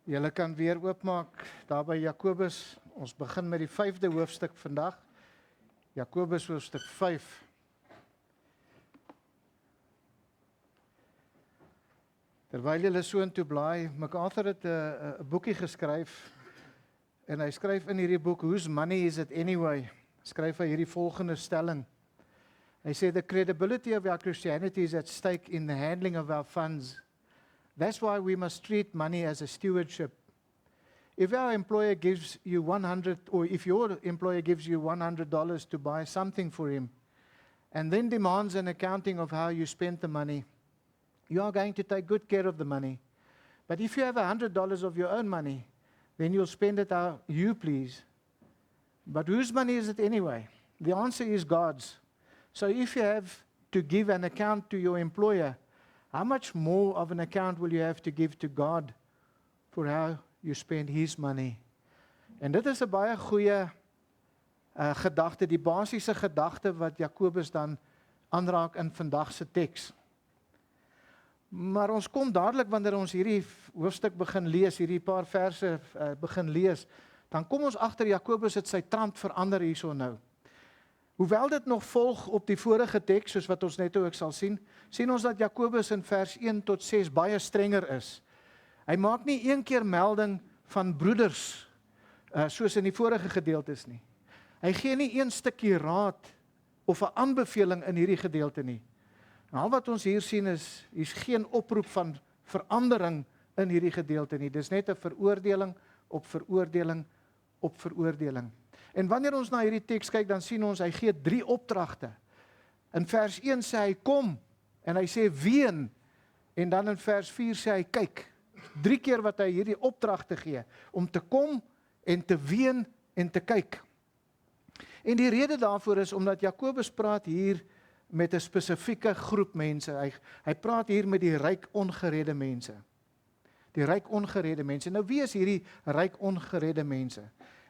Julle kan weer oopmaak daar by Jakobus. Ons begin met die 5de hoofstuk vandag. Jakobus hoofstuk 5. Terwyl julle so intoe blaai, MacArthur het 'n boekie geskryf en hy skryf in hierdie boek Whose Money Is It Anyway? Skryf hy hierdie volgende stelling. Hy sê the credibility of our Christianity is at stake in the handling of our funds. That's why we must treat money as a stewardship. If our employer gives you if your employer gives you $100 to buy something for him, and then demands an accounting of how you spent the money, you are going to take good care of the money. But if you have $100 of your own money, then you'll spend it how you please. But whose money is it anyway? The answer is God's. So if you have to give an account to your employer, how much more of an account will you have to give to God for how you spend His money? En dit is 'n baie goeie gedagte, die basiese gedagte wat Jakobus dan aanraak in vandag se teks. Maar ons kom dadelik wanneer ons hierdie hoofstuk begin lees, hierdie paar verse begin lees, dan kom ons agter Jakobus het sy trant verander hierso nou. Hoewel dit nog volg op die vorige teks, soos wat ons net ook sal sien ons dat Jakobus in vers 1 tot 6 baie strenger is. Hy maak nie een keer melding van broeders, soos in die vorige gedeeltes nie. Hy gee nie een stukkie raad of 'n aanbeveling in hierdie gedeelte nie. En al wat ons hier sien is geen oproep van verandering in hierdie gedeelte nie. Dis net 'n veroordeling op veroordeling op veroordeling. En wanneer ons na hierdie teks kyk, dan sien ons, hy gee 3 opdragte. In vers 1 sê hy, kom, en hy sê, ween, en dan in vers 4 sê hy, kyk. 3 keer wat hy hierdie opdragte gee, om te kom, en te ween, en te kyk. En die rede daarvoor is, omdat Jakobus praat hier met 'n spesifieke groep mense. Hy praat hier met die ryk ongeredde mense. Die ryk ongeredde mense. Nou, wie is hierdie ryk ongeredde mense?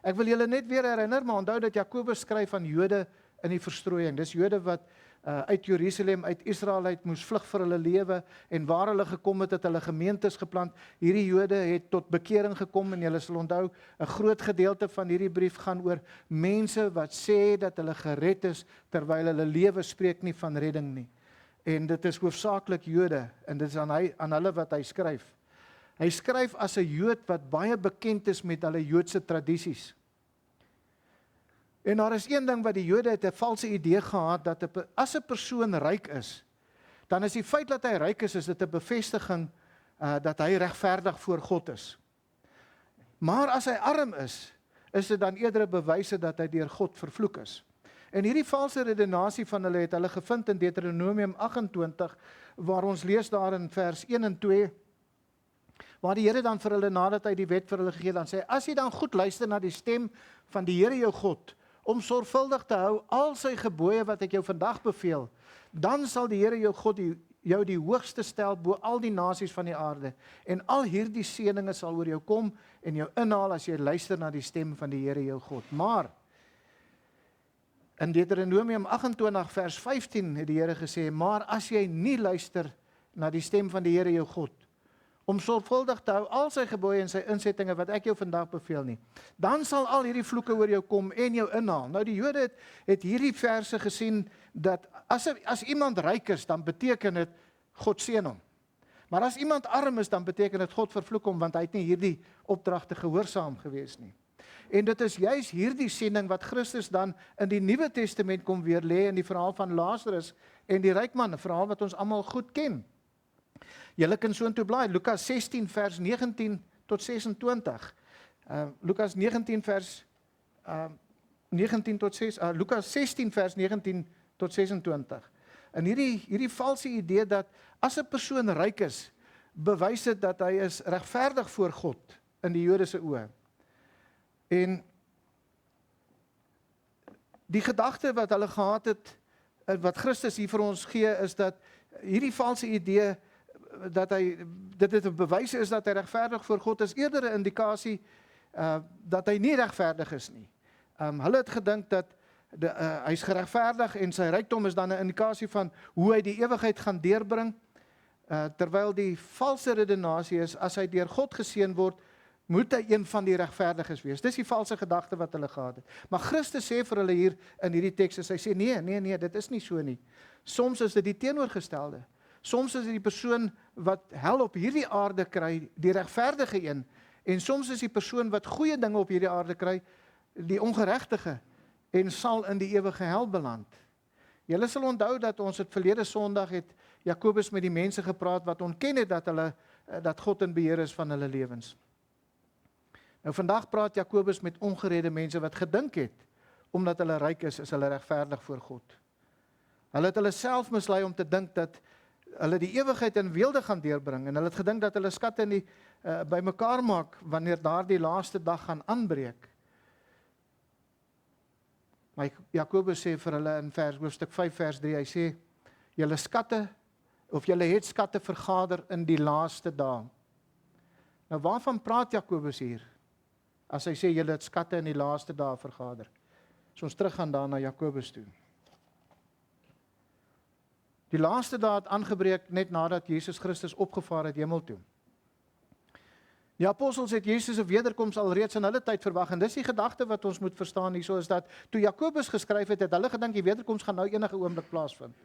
Ek wil julle net weer herinner, maar onthou dat Jakobus skryf aan Jode in die verstrooiing. Dis Jode wat uit Jerusalem, uit Israel uit moes vlug vir hulle lewe, en waar hulle gekom het hulle gemeentes geplant. Hierdie Jode het tot bekering gekom, en julle sal onthou, 'n groot gedeelte van hierdie brief gaan oor mense wat sê dat hulle gered is, terwyl hulle lewe spreek nie van redding nie. En dit is hoofsaaklik Jode, en dit is aan hulle wat hy skryf. Hy skryf as 'n Jood wat baie bekend is met hulle Joodse tradisies. En daar is een ding wat die Jode het 'n valse idee gehad, dat as 'n persoon ryk is, dan is die feit dat hy ryk is dit 'n bevestiging dat hy regverdig voor God is. Maar as hy arm is dit dan eerder 'n bewyse dat hy deur God vervloek is. En hierdie valse redenasie van hulle het hulle gevind in Deuteronomium 28, waar ons lees daar in vers 1 en 2, waar die Here dan vir hulle, nadat hy die wet vir hulle gegee, dan sê, as jy dan goed luister na die stem van die Here jou God, om sorgvuldig te hou al sy gebooie wat ek jou vandag beveel, dan sal die Here jou God jou die hoogste stel bo al die nasies van die aarde, en al hierdie seëninge sal oor jou kom, en jou inhaal as jy luister na die stem van die Here jou God. Maar, in Deuteronomium 28 vers 15 het die Here gesê, maar as jy nie luister na die stem van die Here jou God, om sorgvuldig te hou al sy gebooie en sy insettinge wat ek jou vandag beveel nie, dan sal al hierdie vloeke oor jou kom en jou inhaal. Nou die Jode het hierdie verse gesien, dat as iemand ryk is, dan beteken dit God seën hom. Maar as iemand arm is, dan beteken dit God vervloek hom, want hy het nie hierdie opdragte gehoorsaam gewees nie. En dit is juis hierdie siening wat Christus dan in die Nuwe Testament kom weer lê in die verhaal van Lazarus en die ryk man, 'n verhaal wat ons almal goed ken. Julle kan so intoe blaai, Lukas 16 vers 19 tot 26. Lukas 19 vers 19 tot 6, Lukas 16 vers 19 tot 26. En hierdie valse idee dat as 'n persoon ryk is, bewys dit dat hy is regverdig voor God in die Jode se oë. En die gedagte wat hulle gehad het, wat Christus hier vir ons gee, is dat hierdie valse idee dat dit 'n bewys is dat hy regverdig voor God is, eerder 'n indikasie dat hy nie regverdig is nie. Hulle het gedink dat hy is geregverdig en sy rykdom is dan 'n indikasie van hoe hy die ewigheid gaan deurbring, terwyl die valse redenasie is, as hy deur God geseën word, moet hy een van die regverdiges wees. Dis die valse gedagte wat hulle gehad het. Maar Christus sê vir hulle hier in hierdie teks, hy sê nee, dit is nie so nie. Soms is dit die teenoorgestelde. Soms is dit die persoon wat hel op hierdie aarde kry, die regverdige een, en soms is die persoon wat goeie dinge op hierdie aarde kry, die ongeregtige, en sal in die ewige hel beland. Julle sal onthou dat ons het verlede Sondag het Jakobus met die mense gepraat wat ontken het dat God in beheer is van hulle lewens. Nou vandag praat Jakobus met ongeredde mense wat gedink het, omdat hulle ryk is hulle regverdig voor God. Hulle het hulle self mislei om te dink dat hulle die ewigheid in weelde gaan deurbring, en hulle het gedink dat hulle skatte bymekaar maak, wanneer daardie laaste dag gaan aanbreek. Maar Jakobus sê vir hulle in hoofstuk 5 vers 3, hy sê, julle het skatte vergader in die laaste dae. Nou waarvan praat Jakobus hier? As hy sê, julle het skatte in die laaste dae vergader. So ons teruggaan daar na Jakobus toe. Die laaste dae het aangebreek net nadat Jesus Christus opgevaar het hemel toe. Die apostels het Jesus se wederkoms alreeds in hulle tyd verwag, en dis die gedagte wat ons moet verstaan hierso, is dat toe Jakobus geskryf het hulle gedink die wederkoms gaan nou enige oomblik plaasvind.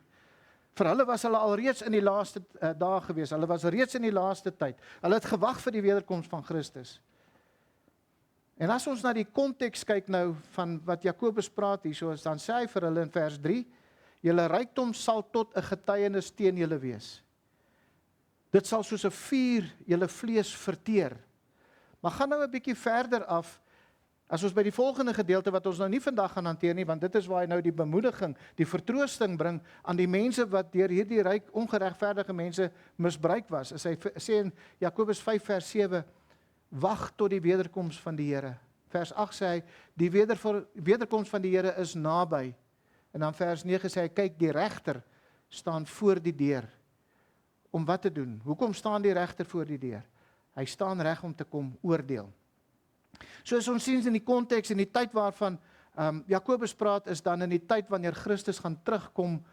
Vir hulle was hulle alreeds in die laaste dae gewees, hulle was reeds in die laaste tyd. Hulle het gewag vir die wederkoms van Christus. En as ons na die konteks kyk nou van wat Jakobus praat hierso, dan sê hy vir hulle in vers 3, julle rykdom sal tot 'n getuienis teen julle wees. Dit sal soos 'n vuur julle vlees verteer. Maar gaan nou 'n bietjie verder af, as ons by die volgende gedeelte wat ons nou nie vandag gaan hanteer nie, want dit is waar hy nou die bemoediging, die vertroosting bring aan die mense wat deur hierdie ryk ongeregverdige mense misbruik was. As hy sê in Jakobus 5 vers 7, wag tot die wederkoms van die Here. Vers 8 sê hy, die wederkoms van die Here is naby. En dan vers 9 sê hy, kyk, die regter staan voor die deur. Om wat te doen? Hoekom staan die regter voor die deur? Hy staan reg om te kom oordeel. Soos ons sien in die konteks en die tyd waarvan Jakobus praat, is dan in die tyd wanneer Christus gaan terugkom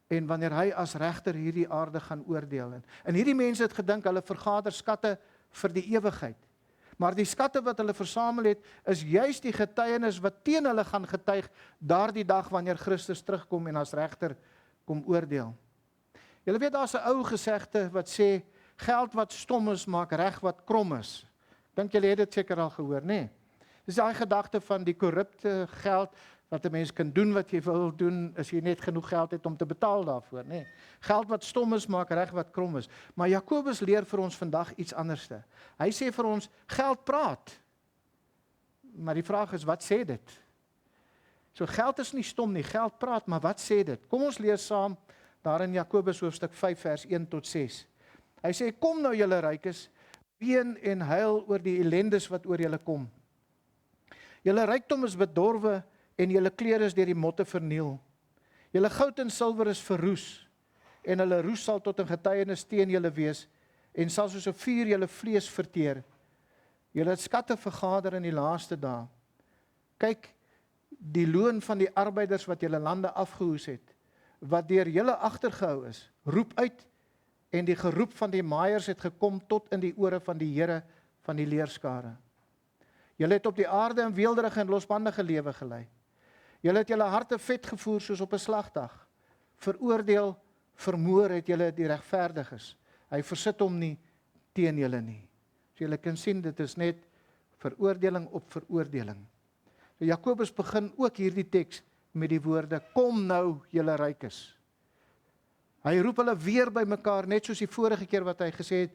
en wanneer hy as regter hierdie aarde gaan oordeel. En hierdie mense het gedink hulle vergader skatte vir die ewigheid. Maar die skatte wat hulle versamel het, is juist die getuienis wat teen hulle gaan getuig daardie dag wanneer Christus terugkom en as regter kom oordeel. Julle weet, daar's 'n ou gesegde wat sê, geld wat stom is, maak reg wat krom is. Dink julle het dit seker al gehoor, nê? Dis daai gedagte van die korrupte geld, wat 'n mens kan doen wat jy wil doen, as jy net genoeg geld het om te betaal daarvoor, nê? Geld wat stom is, maak reg wat krom is. Maar Jakobus leer vir ons vandag iets anderste. Hy sê vir ons, geld praat. Maar die vraag is, wat sê dit? So geld is nie stom nie, geld praat, maar wat sê dit? Kom ons lees saam daar in Jakobus hoofstuk 5 vers 1 tot 6. Hy sê, kom nou julle rykes, ween en huil oor die ellendes wat oor julle kom. Julle rykdom is bedorwe en julle klere is deur die motte verniel. Julle goud en silwer is verroes en hulle roes sal tot 'n getuienis teen julle wees en sal soos 'n vuur julle vlees verteer. Julle het skatte vergader in die laaste dae. Kyk, die loon van die arbeiders wat julle lande afgehoes het, wat deur julle agtergehou is, roep uit, en die geroep van die maaiers het gekom tot in die ore van die Here van die leerskare. Julle het op die aarde 'n weelderige en losbandige lewe gelei. Julle het julle harte vet gevoer soos op 'n slagdag. Veroordeel, vermoor het julle die regverdiges. Hy versit hom nie teen julle nie. So julle kan sien, dit is net veroordeling op veroordeling. So Jakobus begin ook hierdie teks met die woorde, kom nou julle rykes. Hy roep hulle weer by mekaar, net soos die vorige keer wat hy gesê het,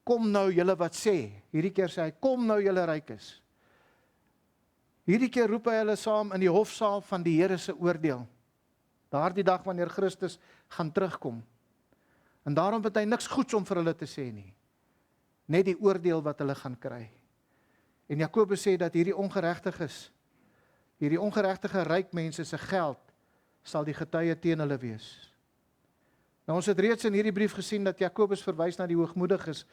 kom nou julle wat sê. Hierdie keer sê hy, kom nou julle rykes. Hierdie keer roep hy hulle saam in die hofsaal van die Here se oordeel. Daardie dag wanneer Christus gaan terugkom. En daarom het hy niks goeds om vir hulle te sê nie. Net die oordeel wat hulle gaan kry. En Jakobus sê dat hierdie ongeregtige ryk mense se geld sal die getuie teen hulle wees. Nou ons het reeds in hierdie brief gesien dat Jakobus verwys na die hoogmoediges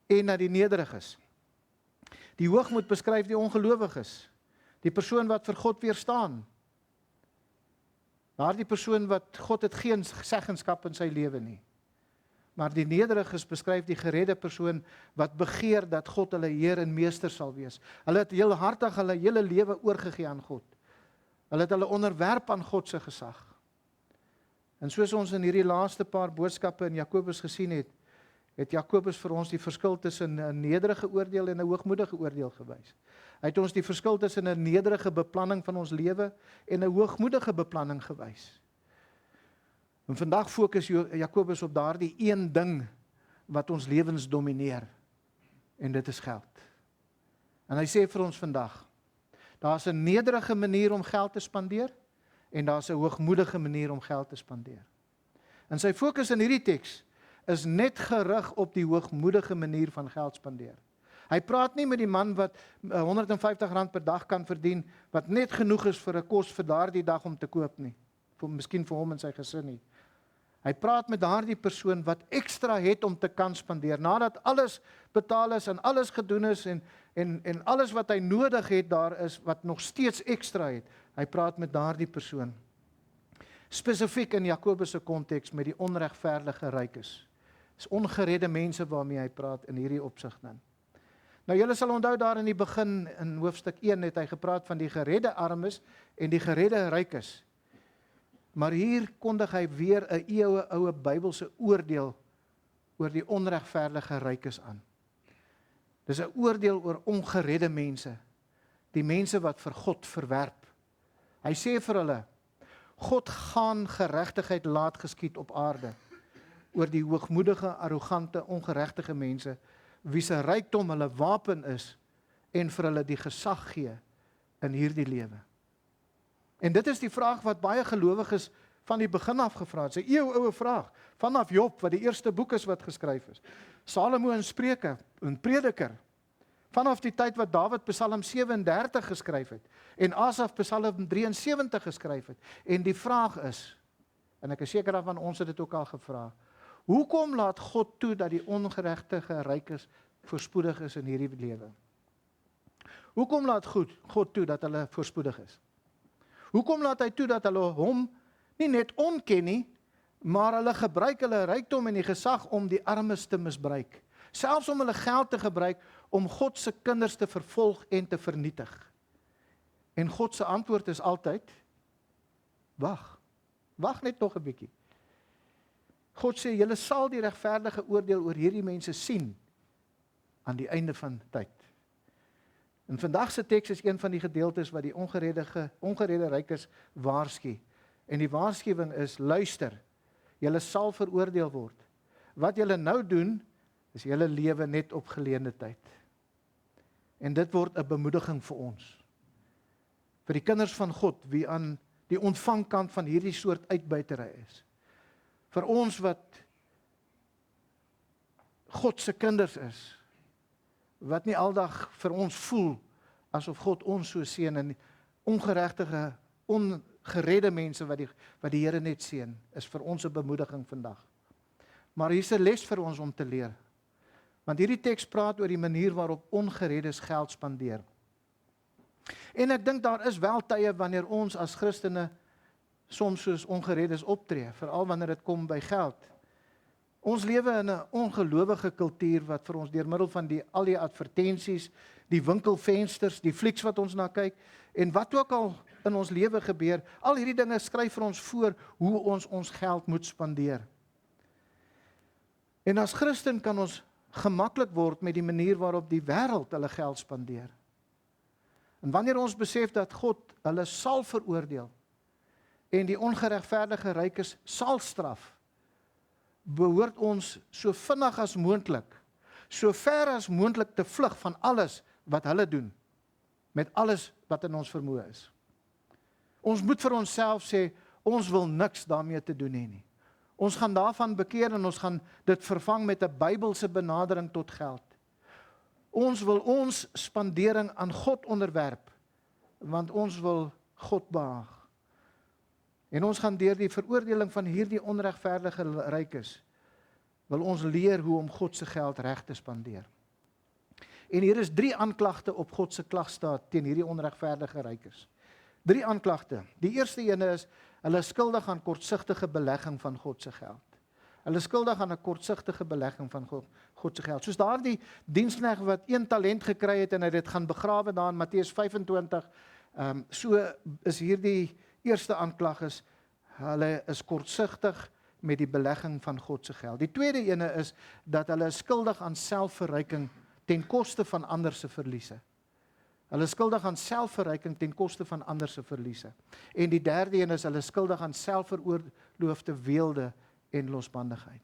en na die nederiges. Die hoogmoed beskryf die ongelowiges, die persoon wat vir God weerstaan. Daardie persoon wat God het geen seggenskap in sy lewe nie. Maar die nederiges beskryf die geredde persoon wat begeer dat God hulle Heer en Meester sal wees. Hulle het heel hartig hulle hele lewe oorgegee aan God. Hulle het hulle onderwerp aan God se gesag. En soos ons in hierdie laaste paar boodskappe in Jakobus gesien het, het Jakobus vir ons die verskil tussen 'n nederige oordeel en 'n hoogmoedige oordeel gewys. Hy het ons die verskil tussen 'n nederige beplanning van ons lewe en 'n hoogmoedige beplanning gewys. En vandag fokus Jakobus op daardie een ding wat ons lewens domineer, en dit is geld. En hy sê vir ons vandag, daar's 'n nederige manier om geld te spandeer, en daar's 'n hoogmoedige manier om geld te spandeer. En sy fokus in hierdie teks is net gerig op die hoogmoedige manier van geld spandeer. Hy praat nie met die man wat R150 per dag kan verdien, wat net genoeg is vir 'n kos vir daardie dag om te koop nie, miskien vir hom en sy gesin nie. Hy praat met daardie persoon wat ekstra het om te kan spandeer, nadat alles betaal is en alles gedoen is en alles wat hy nodig het daar is, wat nog steeds ekstra het. Hy praat met daardie persoon. Spesifiek in Jakobus se konteks met die onregverdige rykes. Dis ongeredde mense waarmee hy praat in hierdie opsig dan. Nou julle sal onthou daar in die begin in hoofstuk 1 het hy gepraat van die geredde armes en die geredde rykes. Maar hier kondig hy weer 'n eeue-oue Bybelse oordeel oor die onregverdige rykes aan. Dis 'n oordeel oor ongeredde mense, die mense wat vir God verwerp. Hy sê vir hulle, God gaan geregtigheid laat geskied op aarde oor die hoogmoedige, arrogante, ongeregtige mense, wie se rykdom hulle wapen is en vir hulle die gesag gee in hierdie lewe. En dit is die vraag wat baie gelowiges van die begin af gevra het. 'n eeuoue vraag, vanaf Job, wat die eerste boek is wat geskryf is. Salomo in Spreuke, en Prediker, vanaf die tyd wat Dawid Psalm 37 geskryf het, en Asaf Psalm 73 geskryf het. En die vraag is, en ek is seker daarvan ons het dit ook al gevra, hoekom laat God toe dat die ongeregtige rykes voorspoedig is in hierdie lewe? Hoekom laat God toe dat hulle voorspoedig is? Hoekom laat hy toe dat hulle hom nie net onken nie, maar hulle gebruik hulle rykdom en die gesag om die armes te misbruik? Selfs om hulle geld te gebruik om God se kinders te vervolg en te vernietig. En God se antwoord is altyd, wag net nog 'n bietjie. God sê, julle sal die regverdige oordeel oor hierdie mense sien aan die einde van tyd. En vandag se teks is een van die gedeeltes wat die ongeredde rykes waarsku. En die waarskuwing is, luister, julle sal veroordeel word. Wat julle nou doen, is julle lewe net op geleende tyd. En dit word 'n bemoediging vir ons. Vir die kinders van God, wie aan die ontvangkant van hierdie soort uitbuitery is. Vir ons wat God se kinders is, wat nie aldag vir ons voel asof God ons so seën, en ongeregtige, ongeredde mense wat die Here net seën, is vir ons 'n bemoediging vandag. Maar hier's 'n les vir ons om te leer. Want hierdie teks praat oor die manier waarop ongereddes geld spandeer. En ek dink daar is wel tye wanneer ons as Christene soms soos ongereddes optree, veral wanneer dit kom by geld. Ons lewe in 'n ongelowige kultuur wat vir ons deur middel van al die advertensies, die winkelvensters, die flieks wat ons na kyk, en wat ook al in ons lewe gebeur, al hierdie dinge skryf vir ons voor hoe ons geld moet spandeer. En as Christen kan ons gemaklik word met die manier waarop die wêreld hulle geld spandeer. En wanneer ons besef dat God hulle sal veroordeel en die ongeregverdige rykes sal straf, behoort ons so vinnig as moontlik, so ver as moontlik te vlug van alles wat hulle doen, met alles wat in ons vermoë is. Ons moet vir onsself sê, ons wil niks daarmee te doen hê nie. Ons gaan daarvan bekeer en ons gaan dit vervang met 'n Bybelse benadering tot geld. Ons wil ons spandering aan God onderwerp, want ons wil God behaag. En ons gaan deur die veroordeling van hierdie onregverdige rykes, wil ons leer hoe om God se geld reg te spandeer. En hier is 3 aanklagte op God se klagstaat teen hierdie onregverdige rykes. 3 aanklagte. Die eerste ene is, hulle is skuldig aan kortsigtige belegging van God se geld. Hulle is skuldig aan 'n kortsigtige belegging van God se geld. Soos daardie diensknegt wat 1 talent gekry het en hy dit gaan begrawe daar in Matteus 25, so is hierdie eerste aanklag is, hulle is kortsigtig met die belegging van God se geld. Die tweede ene is, dat hulle is skuldig aan selfverryking ten koste van ander se verliese. Hulle is skuldig aan selfverryking ten koste van ander se verliese. En die derde een is, hulle is skuldig aan selfveroorloofde weelde en losbandigheid.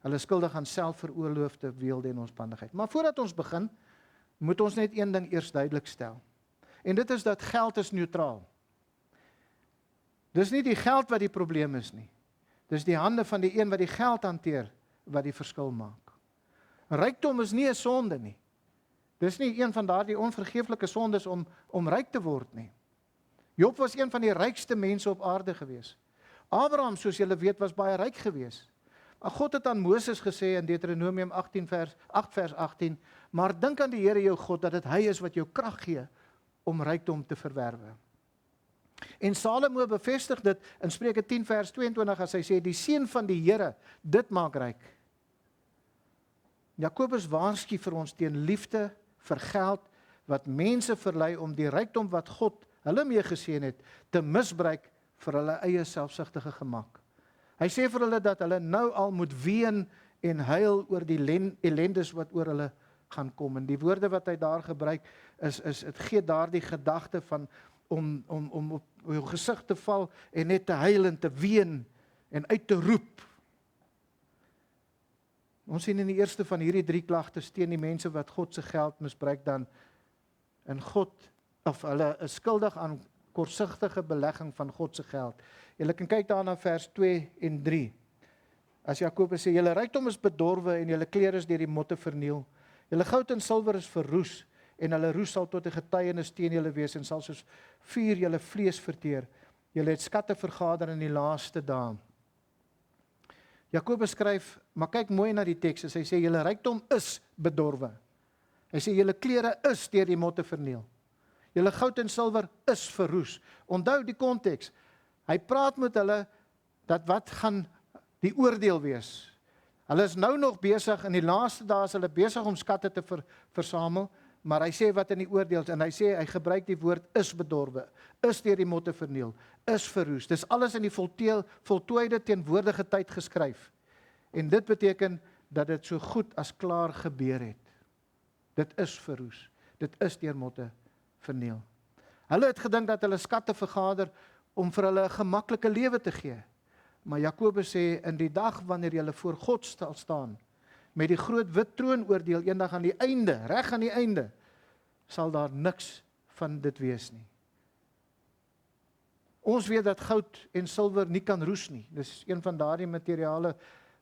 Hulle is skuldig aan selfveroorloofde weelde en losbandigheid. Maar voordat ons begin, moet ons net een ding eers duidelik stel. En dit is dat geld is neutraal. Dis nie die geld wat die probleem is nie. Dis die hande van die een wat die geld hanteer, wat die verskil maak. Rykdom is nie 'n sonde nie. Dis nie een van daardie onvergeeflike sondes om ryk te word nie. Job was een van die rykste mense op aarde gewees. Abraham, soos julle weet, was baie ryk gewees. Maar God het aan Moses gesê in Deuteronomium 8 vers 18, maar dink aan die Here jou God, dat dit hy is wat jou krag gee om rykdom te verwerwe. En Salomo bevestig dit in Spreuke 10 vers 22 as hy sê, die seën van die Here, dit maak ryk. Jakobus waarsku vir ons teen liefde vir geld, wat mense verlei om die rykdom wat God hulle mee geseën het, te misbruik vir hulle eie selfsugtige gemak. Hy sê vir hulle dat hulle nou al moet ween en huil oor die ellendes wat oor hulle gaan kom. En die woorde wat hy daar gebruik, het gee daardie gedagte van om op jou gesig te val en net te huil en te ween en uit te roep. Ons sien in die eerste van hierdie 3 klagtes teen die mense wat God se geld misbruik dan, en hulle is skuldig aan kortsigtige belegging van God se geld. Julle kan kyk daarna vers 2 en 3. As Jakobus sê, julle rykdom is bedorwe en julle klere is deur die motte verniel. Julle goud en silwer is verroes en hulle roes sal tot 'n getuienis teen julle wees en sal soos vuur julle vlees verteer. Julle het skatte vergader in die laaste dae. Jakobus skryf, maar kyk mooi na die teks, hy sê, julle rykdom is bedorwe. Hy sê, julle klere is deur die motte verniel. Julle goud en silwer is verroes. Onthou die konteks. Hy praat met hulle, dat wat gaan die oordeel wees. Hulle is nou nog besig, in die laaste dae is hulle besig om skatte te versamel, maar hy sê wat in die oordeels, en hy sê, hy gebruik die woord is bedorwe, is deur die motte verniel, is verroes. Dis alles in die voltooide teenwoordige tyd geskryf. En dit beteken, dat dit so goed as klaar gebeur het. Dit is verroes. Dit is deur motte verniel. Hulle het gedink dat hulle skatte vergader, om vir hulle 'n gemaklike lewe te gee. Maar Jakobus sê, in die dag wanneer julle voor God sal staan, met die groot wit troonoordeel eendag aan die einde, reg aan die einde, sal daar niks van dit wees nie. Ons weet dat goud en silwer nie kan roes nie. Dis een van daardie materiale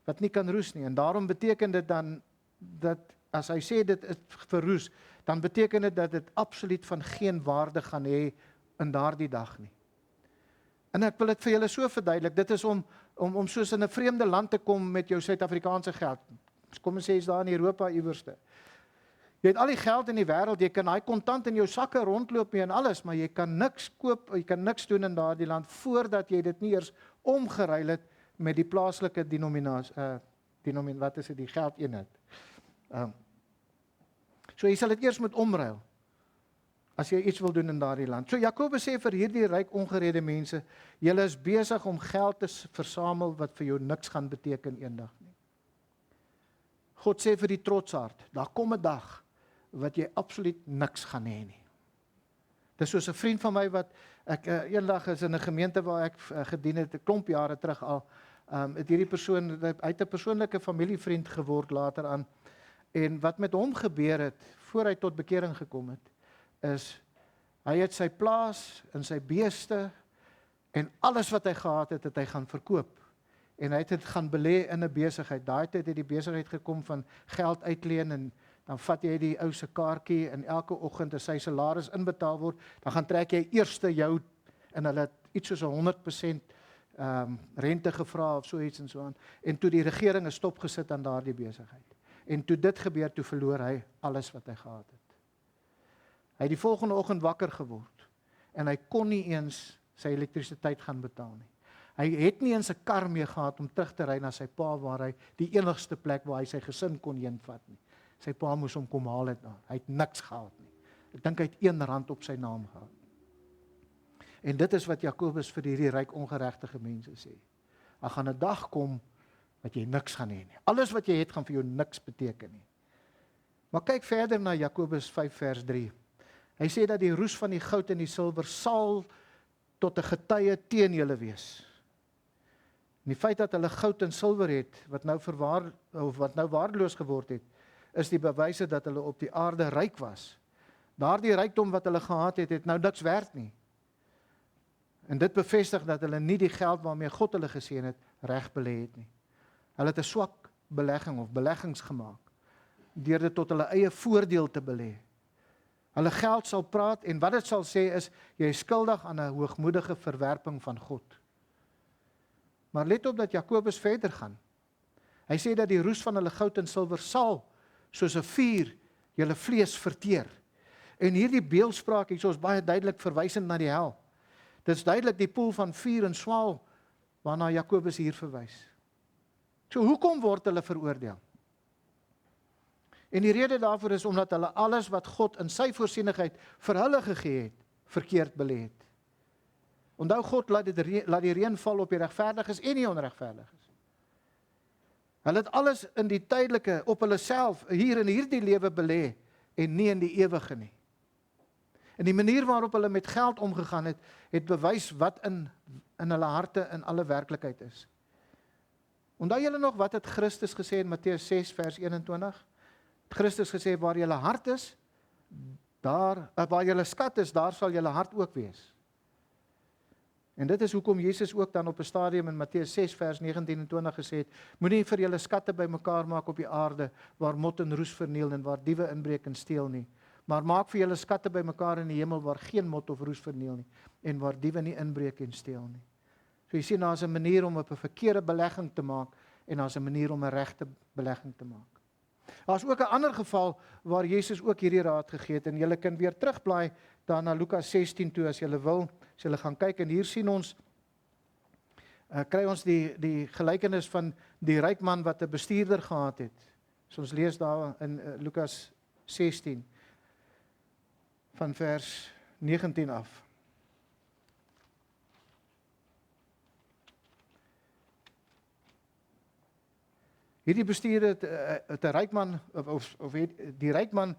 wat nie kan roes nie. En daarom beteken dit dan, dat as hy sê dit is verroes, dan beteken dit dat dit absoluut van geen waarde gaan hê in daardie dag nie. En ek wil dit vir julle so verduidelik, dit is om soos in 'n vreemde land te kom met jou Suid-Afrikaanse geld. Kom ons sê is daar in Europa iewerste. Jy het al die geld in die wêreld, jy kan daai kontant in jou sakke rondloop mee en alles, maar jy kan niks koop, jy kan niks doen in daardie land voordat jy dit nie eers omgeruil het met die plaaslike wat is dit, die geldeenheid. So jy sal dit eers moet omruil as jy iets wil doen in daardie land. So Jakobus sê vir hierdie ryk ongeredde mense, julle is besig om geld te versamel wat vir jou niks gaan beteken eendag nie. God sê vir die trotshart, daar kom 'n dag wat jy absoluut niks gaan hê nie. Dis soos 'n vriend van my wat ek eendag is in 'n gemeente waar ek gedien het 'n klomp jare terug al. Het hierdie persoon, hy het 'n persoonlike familievriend geword later aan. En wat met hom gebeur het voor hy tot bekering gekom het, is hy het sy plaas en sy beeste en alles wat hy gehad het, het hy gaan verkoop. En hy het dit gaan belê in 'n besigheid. Daai tyd het die besigheid gekom van geld uitleen en dan vat jy die ou se kaartjie en elke oggend as sy salaris inbetaal word, dan gaan trek jy eerste jou en hulle het iets soos 100% rente gevra of so iets en so aan. En toe die regering 'n stop gesit aan daardie besigheid. En toe dit gebeur, toe verloor hy alles wat hy gehad het. Hy het die volgende oggend wakker geword en hy kon nie eens sy elektrisiteit gaan betaal nie. Hy het nie eens 'n kar mee gehad om terug te ry na sy pa waar hy die enigste plek waar hy sy gesin kon heenvat nie. Sy pa moes hom kom haal het daar. Hy het niks gehad nie. Ek dink hy het R1 op sy naam gehad. En dit is wat Jakobus vir hierdie ryk ongeregtige mense sê. Daar gaan 'n dag kom wat jy niks gaan hê nie. Alles wat jy het gaan vir jou niks beteken nie. Maar kyk verder na Jakobus 5 vers 3. Hy sê dat die roes van die goud en die silwer sal tot 'n getuie teen julle wees. En die feit dat hulle goud en silwer het wat nou waardeloos geword het, is die bewyse dat hulle op die aarde ryk was. Daardie rykdom wat hulle gehad het, het nou niks werd nie. En dit bevestig dat hulle nie die geld waarmee God hulle geseën het, reg belê het nie. Hulle het 'n swak belegging of beleggings gemaak, deur dit tot hulle eie voordeel te belê. Hulle geld sal praat en wat dit sal sê is, jy is skuldig aan 'n hoogmoedige verwerping van God. Maar let op dat Jakobus verder gaan. Hy sê dat die roes van hulle goud en silwer sal, soos 'n vuur, julle vlees verteer. En hierdie beeldspraak hier is baie duidelik verwysend na die hel. Dit is duidelik die poel van vuur en swaal waarna Jakobus hier verwys. So hoekom word hulle veroordeel? En die rede daarvoor is omdat hulle alles wat God in sy voorsienigheid vir hulle gegee het, verkeerd belê het. Onthou, God laat die reën val op die regverdiges en die onregverdiges. Hulle het alles in die tydelike op hulle self hier in hierdie lewe belê en nie in die ewige nie. En die manier waarop hulle met geld omgegaan het, het bewys wat in hulle harte in alle werklikheid is. Onthou julle nog wat het Christus gesê in Matteus 6 vers 21? Christus gesê, waar julle hart is, waar julle skat is, daar sal julle hart ook wees. En dit is hoekom Jesus ook dan op 'n stadium in Matteus 6 vers 19 en 20 gesê het, moenie vir julle skatte bymekaar maak op die aarde, waar mot en roes verniel en waar diewe inbreek en steel nie. Maar maak vir julle skatte bymekaar in die hemel, waar geen mot of roes verniel nie, en waar diewe nie inbreek en steel nie. So jy sien, daar's 'n manier om op 'n verkeerde belegging te maak, en daar's 'n manier om 'n regte belegging te maak. Daar's ook 'n ander geval waar Jesus ook hierdie raad gegee het, en julle kan weer terugblaai daar na Lukas 16 toe as julle wil, as julle gaan kyk, en hier sien ons, kry ons die gelykenis van die ryk man wat 'n bestuurder gehad het. So ons lees daar in Lukas 16 van vers 19 af. Hierdie bestuurder het 'n ryk man of die ryk man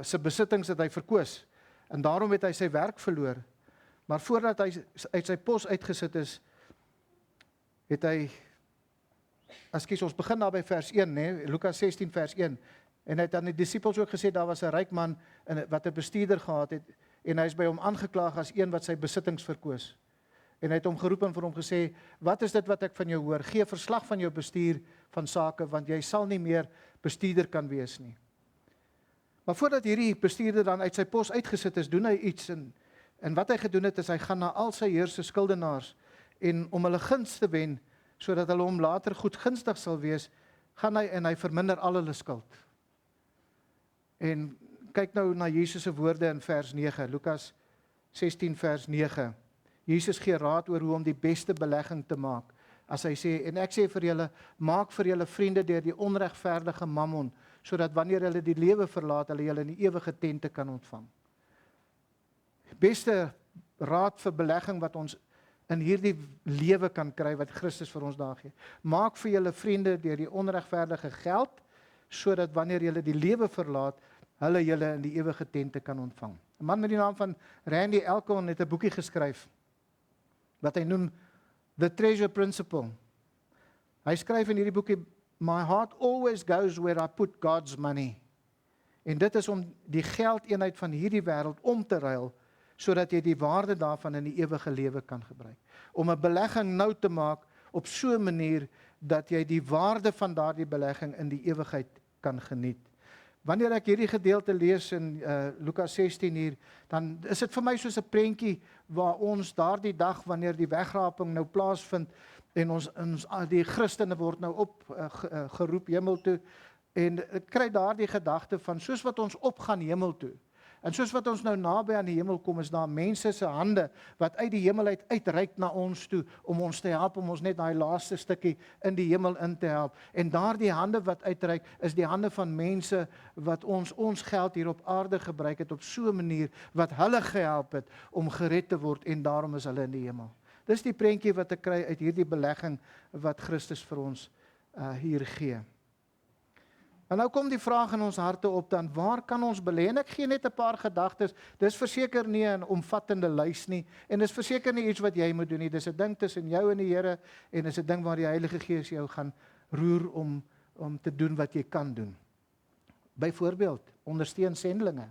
se besittings het hy verkoos, en daarom het hy sy werk verloor. Maar voordat hy uit sy pos uitgesit is, het hy, ons begin daar by vers 1, nee, Lukas 16 vers 1, en hy het aan die disippels ook gesê, daar was 'n ryk man wat 'n bestuurder gehad het, en hy is by hom aangeklaag as een wat sy besittings verkoos. En hy het hom geroep en vir hom gesê, wat is dit wat ek van jou hoor? Gee verslag van jou bestuur van sake, want jy sal nie meer bestuurder kan wees nie. Maar voordat hierdie bestuurder dan uit sy pos uitgesit is, doen hy iets, en wat hy gedoen het, is hy gaan na al sy heer se skuldenaars, en om hulle guns te wen, sodat hulle hom later goed gunstig sal wees, gaan hy en hy verminder al hulle skuld. En kyk nou na Jesus se woorde in vers 9, Lukas 16 vers 9. Jesus gee raad oor hoe om die beste belegging te maak. As hy sê, en ek sê vir julle, maak vir julle vriende deur die onregverdige mammon, sodat wanneer hulle die lewe verlaat, hulle julle in die ewige tente kan ontvang. Beste raad vir belegging wat ons in hierdie lewe kan kry, wat Christus vir ons daar gee. Maak vir julle vriende deur die onregverdige geld, sodat wanneer julle die lewe verlaat, hulle julle in die ewige tente kan ontvang. 'n Man met die naam van Randy Alcorn het 'n boekie geskryf, wat hy noem The Treasure Principle. Hy skryf in hierdie boekie, my heart always goes where I put God's money. En dit is om die geldeenheid van hierdie wêreld om te ruil, sodat jy die waarde daarvan in die ewige lewe kan gebruik. Om 'n belegging nou te maak op so 'n manier dat jy die waarde van daardie belegging in die ewigheid kan geniet. Wanneer ek hierdie gedeelte lees in Lukas 16 hier, dan is dit vir my soos 'n prentjie waar ons daardie dag, wanneer die wegraping nou plaasvind, en ons die Christene word nou opgeroep hemel toe, en ek kry daardie gedagte van, soos wat ons opgaan hemel toe, En soos wat ons nou naby aan die hemel kom, is daar mense se hande wat uit die hemel uitreik na ons toe, om ons te help, om ons net daai laaste stukkie in die hemel in te help. En daardie hande wat uitreik, is die hande van mense wat ons geld hier op aarde gebruik het, op so 'n manier, wat hulle gehelp het, om gered te word, en daarom is hulle in die hemel. Dis die prentjie wat ek kry uit hierdie belegging, wat Christus vir ons hier gee. En nou kom die vraag in ons harte op dan, waar kan ons belê? En ek gee net 'n paar gedagtes. Dis verseker nie 'n omvattende lys nie, en dis verseker nie iets wat jy moet doen nie. Dis 'n ding tussen jou en die Here, en dis 'n ding waar die Heilige Gees jou gaan roer om te doen wat jy kan doen. Byvoorbeeld, ondersteun sendlinge,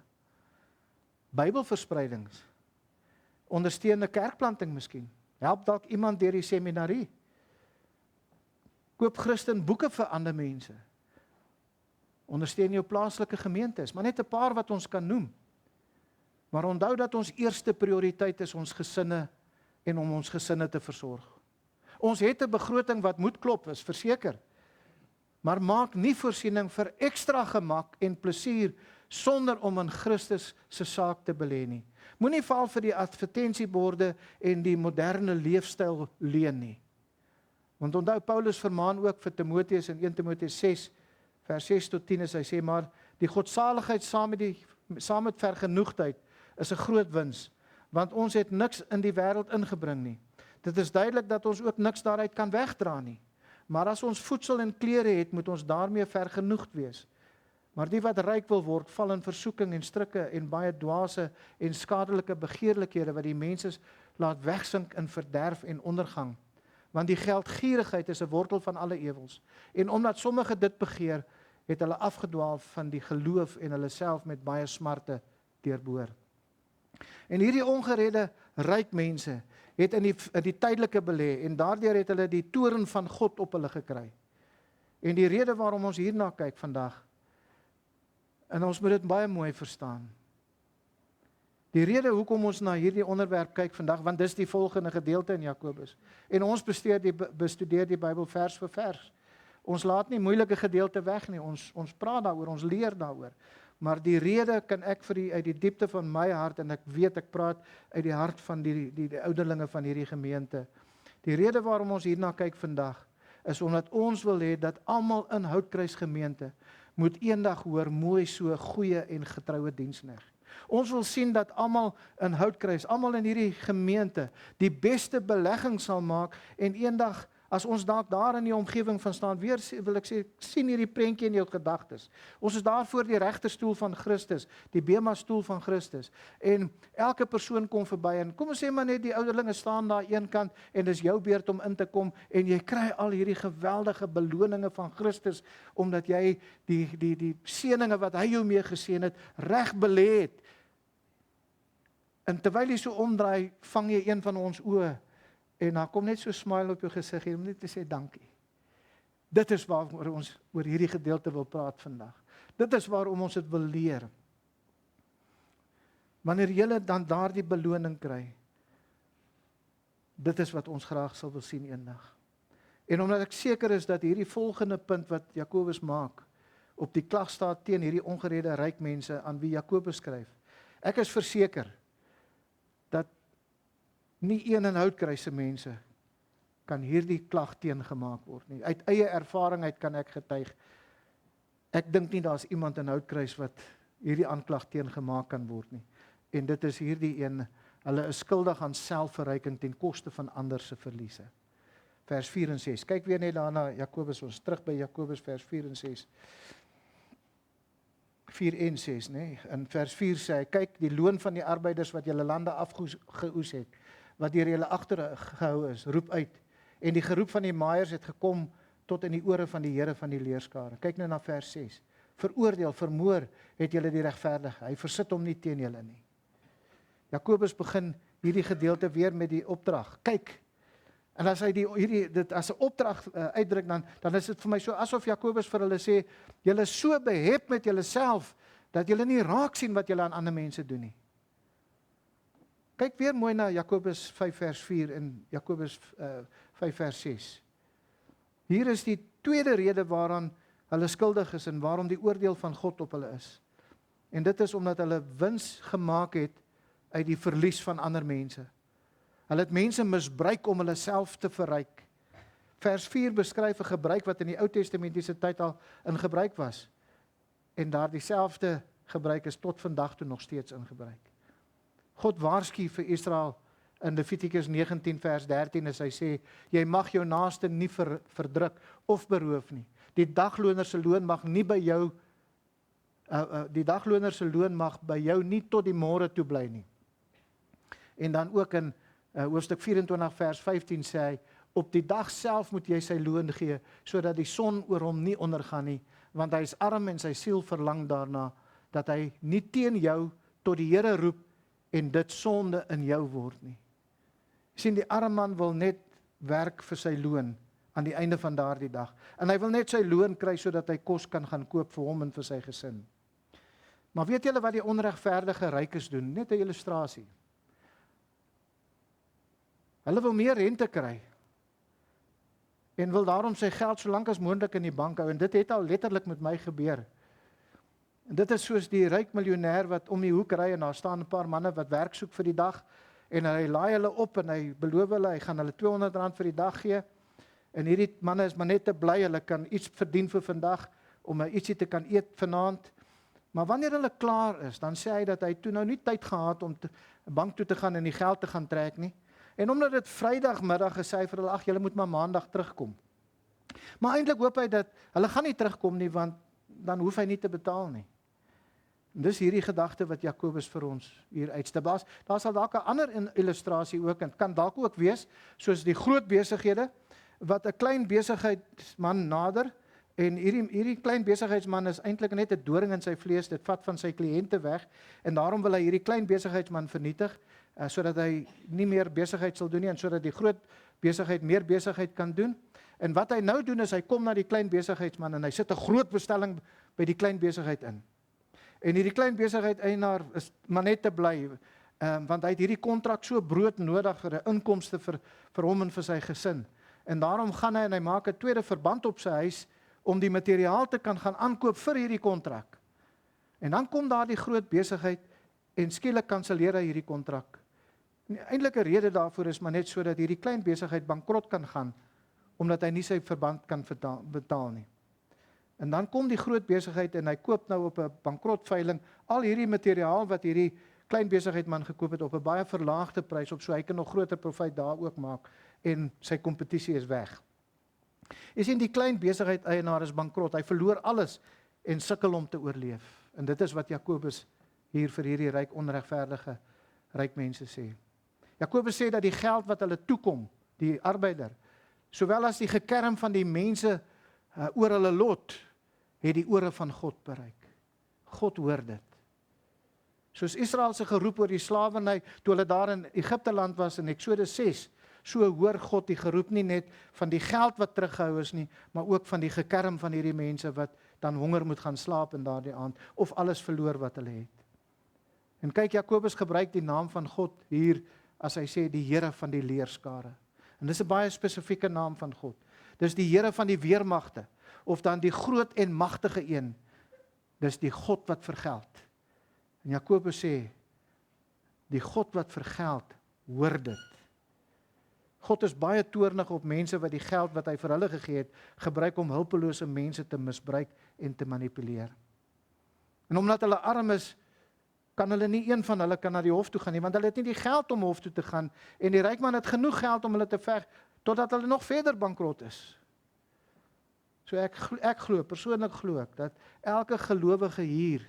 Bybelverspreidings, ondersteun 'n kerkplanting miskien, help dalk iemand deur die seminarie, koop Christen boeke vir ander mense, ondersteun jou plaaslike gemeentes, maar net 'n paar wat ons kan noem. Maar onthou dat ons eerste prioriteit is ons gesinne, en om ons gesinne te versorg. Ons het 'n begroting wat moet klop, is verseker, maar maak nie voorsiening vir ekstra gemak en plesier sonder om in Christus se saak te belê nie. Moenie val vir die advertensieborde en die moderne leefstyl leun nie. Want onthou, Paulus vermaan ook vir Timoteus in 1 Timoteus 6 vers 6 tot 10, hy sê, maar die godsaligheid saam met vergenoegdheid is 'n groot wins, want ons het niks in die wêreld ingebring nie. Dit is duidelik dat ons ook niks daaruit kan wegdra nie. Maar as ons voedsel en klere het, moet ons daarmee vergenoegd wees. Maar die wat ryk wil word, val in versoeking en strikke en baie dwaase en skadelike begeerlikhede wat die mense laat wegsink in verderf en ondergang. Want die geldgierigheid is 'n wortel van alle ewels. En omdat sommige dit begeer, het hulle afgedwaal van die geloof en hulle self met baie smarte deurboor. En hierdie ongeredde ryk mense het in die tydelike belê, en daardeur het hulle die toorn van God op hulle gekry. En die rede waarom ons hierna kyk vandag, en ons moet dit baie mooi verstaan. Die rede hoekom ons na hierdie onderwerp kyk vandag, want dis die volgende gedeelte in Jakobus. En ons bestudeer die Bybel vers vir vers. Ons laat nie moeilike gedeelte weg nie, ons praat daaroor, ons leer daaroor. Maar die rede kan ek vir u uit die diepte van my hart, en ek weet ek praat uit die hart van die ouderlinge van hierdie gemeente. Die rede waarom ons hierna kyk vandag, is omdat ons wil hê dat almal in Houtkruis gemeente moet eendag hoor, mooi so goeie en getroue diensknegt. Ons wil sien dat almal in Houtkruis, almal in hierdie gemeente, die beste belegging sal maak, en eendag, as ons dalk daar in die omgewing van staan, weer wil ek sê, sien hierdie prentjie in jou gedagtes. Ons is daar voor die regterstoel van Christus, die bema stoel van Christus, en elke persoon kom verby, en kom ons sê maar net, die ouderlinge staan daar een kant, en dis jou beurt om in te kom, en jy kry al hierdie geweldige beloninge van Christus, omdat jy die seëninge wat hy jou mee geseën het, reg belê het. En terwyl jy so omdraai, vang jy een van ons oë, en daar kom net so 'n smile op jou gesig, om net te sê dankie. Dit is waaroor ons oor hierdie gedeelte wil praat vandag. Dit is waarom ons dit wil leer. Wanneer jy dan daardie beloning kry, dit is wat ons graag sal wil sien eendag. En omdat ek seker is dat hierdie volgende punt wat Jakobus maak, op die klag staat teen hierdie ongeredde ryk mense aan wie Jakobus skryf. Ek is verseker dat nie een in Houtkruis se mense kan hierdie klag teengemaak word nie. Uit eie ervaring uit kan ek getuig. Ek dink nie daar's iemand in Houtkruis wat hierdie aanklag teengemaak kan word nie. En dit is hierdie een, hulle is skuldig aan selfverryking ten koste van ander se verliese. Vers 4 en 6. Kyk weer net daarna Jakobus, ons terug by Jakobus vers 4 en 6. 4 en 6, nee. In vers 4 sê hy, kyk, die loon van die arbeiders wat julle lande afgeoes het, wat deur julle agtergehou is, roep uit. En die geroep van die maaiers het gekom tot in die ore van die Here van die leerskare. Kyk nou na vers 6. Veroordeel, vermoor het julle die regverdige. Hy versit hom nie teen julle nie. Jakobus begin hierdie gedeelte weer met die opdrag. Kyk. En as hy dit as 'n opdrag uitdruk, dan is dit vir my so asof Jakobus vir hulle sê, julle is so behep met julleself, dat julle nie raak sien wat julle aan ander mense doen nie. Kyk weer mooi na Jakobus 5 vers 4 en Jakobus 5 vers 6. Hier is die tweede rede waaraan hulle skuldig is en waarom die oordeel van God op hulle is. En dit is omdat hulle wins gemaak het uit die verlies van ander mense. Hulle het mense misbruik om hulle self te verryk. Vers 4 beskryf 'n gebruik wat in die Ou Testamentiese tyd al in gebruik was. En daardie selfde gebruik is tot vandag toe nog steeds in gebruik. God waarsku vir Israel in Levitikus 19 vers 13 as hy sê, jy mag jou naaste nie verdruk of beroof nie. Die dagloner se loon mag nie by jou die dagloner se loon mag by jou nie tot die môre toe bly nie. En dan ook in hoofstuk 24 vers 15 sê hy, op die dag self moet jy sy loon gee, sodat die son oor hom nie ondergaan nie, want hy is arm en sy siel verlang daarna, dat hy nie teen jou tot die Here roep en dit sonde in jou word nie. Sien, die arme man wil net werk vir sy loon aan die einde van daardie dag. En hy wil net sy loon kry sodat hy kos kan gaan koop vir hom en vir sy gesin. Maar weet julle wat die onregverdige rykes doen? Net 'n illustrasie. Hulle wil meer rente kry en wil daarom sy geld so lank as moontlik in die bank hou. En dit het al letterlik met my gebeur. En dit is soos die ryk miljonair wat om die hoek ry en daar staan 'n paar manne wat werk soek vir die dag en hy laai hulle op en hy beloof hulle, hy gaan hulle R200 vir die dag gee. En hierdie manne is maar net te bly, hulle kan iets verdien vir vandag om ietsie te kan eet vanaand. Maar wanneer hulle klaar is, dan sê hy dat hy toe nou nie tyd gehad om bank toe te gaan en die geld te gaan trek nie. En omdat dit Vrydagmiddag gesê vir hulle, ag, julle moet maar Maandag terugkom. Maar eintlik hoop hy dat hulle gaan nie terugkom nie, want dan hoef hy nie te betaal nie. En dis hierdie gedagte wat Jakobus vir ons hier uitstip. Daar sal dalk 'n ander illustrasie ook, en kan dalk ook wees, soos die groot besighede, wat 'n klein besigheidsman nader, en hierdie klein besigheidsman is eintlik net 'n doring in sy vlees, dit vat van sy kliënte weg, en daarom wil hy hierdie klein besigheidsman vernietig, sodat hy nie meer besigheid sal doen nie, en sodat die groot besigheid meer besigheid kan doen. En wat hy nou doen is, hy kom na die klein besigheidsman en hy sit 'n groot bestelling by die klein besigheid in. En hierdie klein besigheid eienaar is maar net te bly, want hy het hierdie kontrak so brood nodig vir 'n inkomste vir hom en vir sy gesin. En daarom gaan hy en hy maak 'n tweede verband op sy huis om die materiaal te kan gaan aankoop vir hierdie kontrak. En dan kom daar die groot besigheid en skielik kanselleer hy hierdie kontrak. Die eintlike rede daarvoor is maar net sodat hierdie klein besigheid bankrot kan gaan, omdat hy nie sy verband kan betaal nie. En dan kom die groot besigheid en hy koop nou op 'n bankrotveiling al hierdie materiaal wat hierdie klein besigheidman gekoop het op 'n baie verlaagde prys, op so hy kan nog groter profijt daar ook maak, en sy kompetisie is weg. Jy sien, die klein besigheid eienaar is bankrot, hy verloor alles en sukkel om te oorleef. En dit is wat Jakobus hier vir hierdie ryk onregverdige ryk mense sê. Jakobus sê dat die geld wat hulle toekom, die arbeider, sowel as die gekerm van die mense oor hulle lot, het die ore van God bereik. God hoor dit. Soos Israel se geroep oor die slawerny, toe hulle daar in Egipte land was in Eksodus 6, so hoor God die geroep nie net van die geld wat teruggehou is nie, maar ook van die gekerm van hierdie mense wat dan honger moet gaan slaap in daardie aand, of alles verloor wat hulle het. En kyk, Jakobus gebruik die naam van God hier, as hy sê die Here van die leerskare. En dis 'n baie spesifieke naam van God. Dis die Here van die weermagte, of dan die groot en magtige een. Dis die God wat vergeld. En Jakobus sê, die God wat vergeld, hoor dit. God is baie toornig op mense wat die geld wat hy vir hulle gegee het, gebruik om hulpelose mense te misbruik en te manipuleer. En omdat hulle arm is, kan hulle nie een van hulle kan na die hof toe gaan nie, want hulle het nie die geld om hof toe te gaan, en die ryk man het genoeg geld om hulle te veg, totdat hulle nog verder bankrot is. So ek glo, persoonlik glo ek, dat elke gelowige hier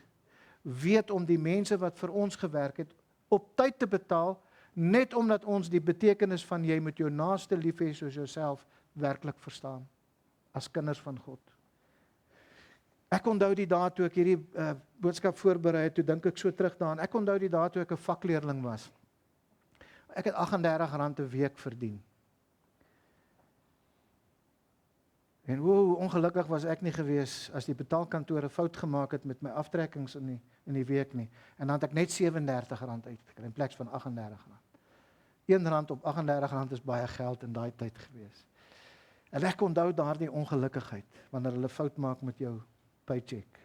weet om die mense wat vir ons gewerk het, op tyd te betaal, net omdat ons die betekenis van jy moet jou naaste lief hê soos jouself werklik verstaan, as kinders van God. Ek onthou die dae toe ek hierdie boodskap voorberei het, toe dink ek so terug daaraan, ek onthou die dae toe ek 'n vakleerling was. Ek het R38 'n week verdien. En hoe ongelukkig was ek nie gewees as die betaalkantore fout gemaak het met my aftrekkings in die week nie. En dan het ek net R37 uitgekry in plaas van R38. R1 op R38 is baie geld in daai tyd gewees. En ek onthou daardie ongelukkigheid wanneer hulle fout maak met jou paycheck.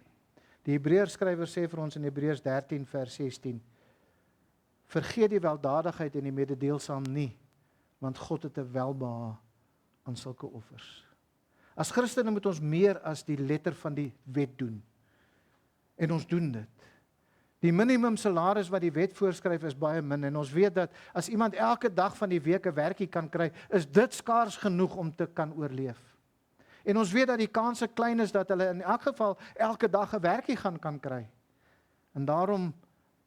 Die Hebreërskrywer sê vir ons in Hebreërs 13 vers 16: Vergeet die weldadigheid en die mededeelsaam nie, want God het 'n welbehae aan sulke offers. As Christene moet ons meer as die letter van die wet doen. En ons doen dit. Die minimum salaris wat die wet voorskryf is baie min, en ons weet dat as iemand elke dag van die week 'n werkie kan kry, is dit skaars genoeg om te kan oorleef. En ons weet dat die kans klein is dat hulle in elk geval elke dag 'n werkie kan kry. En daarom,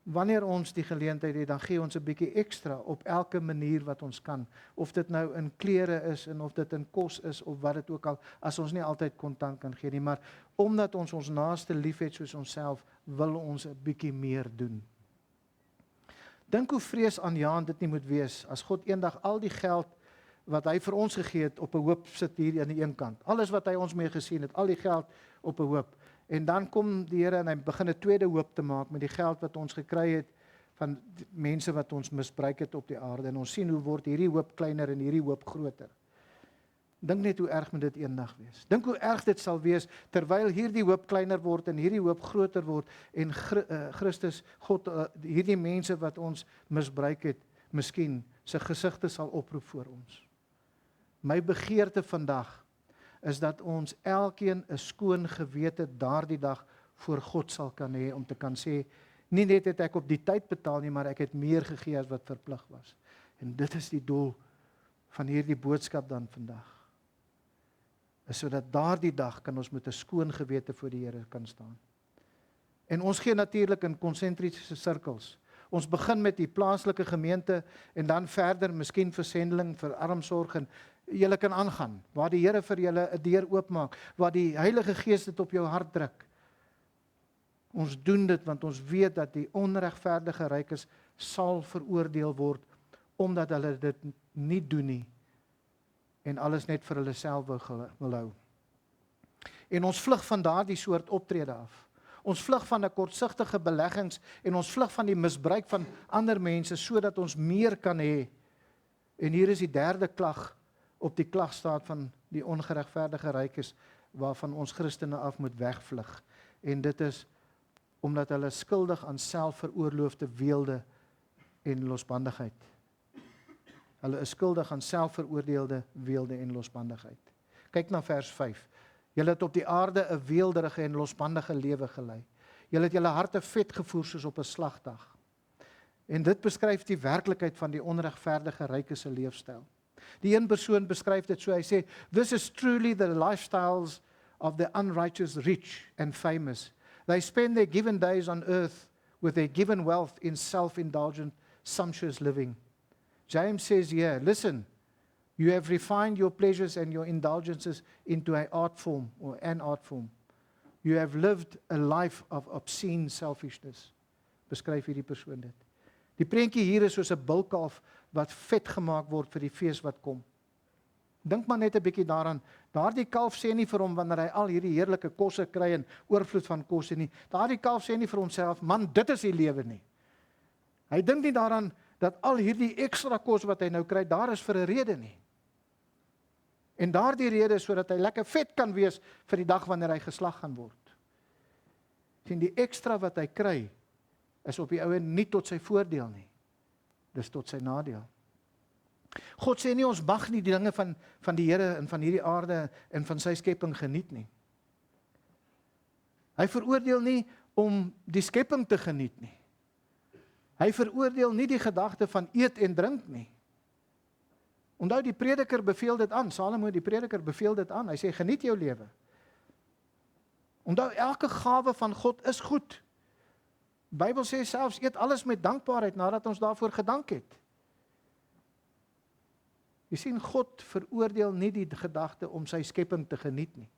wanneer ons die geleentheid het, dan gee ons 'n bietjie ekstra op elke manier wat ons kan. Of dit nou in klere is, en of dit in kos is, of wat dit ook al, as ons nie altyd kontant kan gee nie. Maar omdat ons ons naaste liefhet soos onsself, wil ons 'n bietjie meer doen. Dink hoe vreesaanjaend dit nie moet wees, as God eendag al die geld wat hy vir ons gegee het, op 'n hoop sit hier aan die een kant. Alles wat hy ons mee gesien het, al die geld op 'n hoop. En dan kom die Here en hy begin 'n tweede hoop te maak met die geld wat ons gekry het van mense wat ons misbruik het op die aarde. En ons sien hoe word hierdie hoop kleiner en hierdie hoop groter. Dink net hoe erg moet dit eendag wees. Dink hoe erg dit sal wees terwyl hierdie hoop kleiner word en hierdie hoop groter word en Christus, God, hierdie mense wat ons misbruik het, miskien sy gesigte sal oproep voor ons. My begeerte vandag is dat ons elkeen 'n skoon gewete daardie dag voor God sal kan hê, om te kan sê, nie net het ek op die tyd betaal nie, maar ek het meer gegee as wat verplig was. En dit is die doel van hierdie boodskap dan vandag. Is sodat daardie dag kan ons met 'n skoon gewete voor die Here kan staan. En ons gee natuurlik in konsentriese sirkels. Ons begin met die plaaslike gemeente en dan verder miskien vir sendeling, vir armsorg, en julle kan aangaan, waar die Here vir julle 'n deur oopmaak, waar die Heilige Gees dit op jou hart druk. Ons doen dit want ons weet dat die onregverdige rykes sal veroordeel word, omdat hulle dit nie doen nie, en alles net vir hulle self wil hou. En ons vlug van daardie soort optrede af. Ons vlug van 'n kortsigtige beleggings en ons vlug van die misbruik van ander mense sodat ons meer kan hê. En hier is die derde klag op die klagstaat van die ongeregverdige rykes waarvan ons Christene af moet wegvlug. En dit is omdat hulle skuldig aan selfveroorloofde weelde en losbandigheid. Hulle is skuldig aan selfveroordeelde weelde en losbandigheid. Kyk na vers 5. Julle het op die aarde 'n weelderige en losbandige lewe gelei. Julle het julle harte vet gevoer soos op 'n slagdag. En dit beskryf die werklikheid van die onregverdige rykes se leefstyl. Die een persoon beskryf dit so, hy sê, "This is truly the lifestyles of the unrighteous rich and famous. They spend their given days on earth with their given wealth in self-indulgent, sumptuous living." James says here, "Listen, you have refined your pleasures and your indulgences into an art form. You have lived a life of obscene selfishness." Beskryf hierdie persoon dit. Die prentjie hier is soos 'n bulkalf wat vet gemaak word vir die fees wat kom. Dink maar net 'n bietjie daaraan. Daardie kalf sê nie vir hom wanneer hy al hierdie heerlike kosse kry en oorvloed van kosse nie. Daardie kalf sê nie vir homself, "Man, dit is die lewe nie." Hy dink nie daaraan dat al hierdie ekstra kos wat hy nou kry, daar is vir 'n rede nie. En daardie rede is sodat hy lekker vet kan wees vir die dag wanneer hy geslag gaan word. Sien, die ekstra wat hy kry is op die ou en nie tot sy voordeel nie. Dis tot sy nadeel. God sê nie ons mag nie die dinge van die Here en van hierdie aarde en van sy skepping geniet nie. Hy veroordeel nie om die skepping te geniet nie. Hy veroordeel nie die gedagte van eet en drink nie. Onthou, die prediker beveel dit aan, Salomo die prediker beveel dit aan, hy sê geniet jou lewe. Onthou, elke gawe van God is goed. Die Bybel sê selfs, eet alles met dankbaarheid nadat ons daarvoor gedank het. Jy sien, God veroordeel nie die gedagte om sy skepping te geniet nie.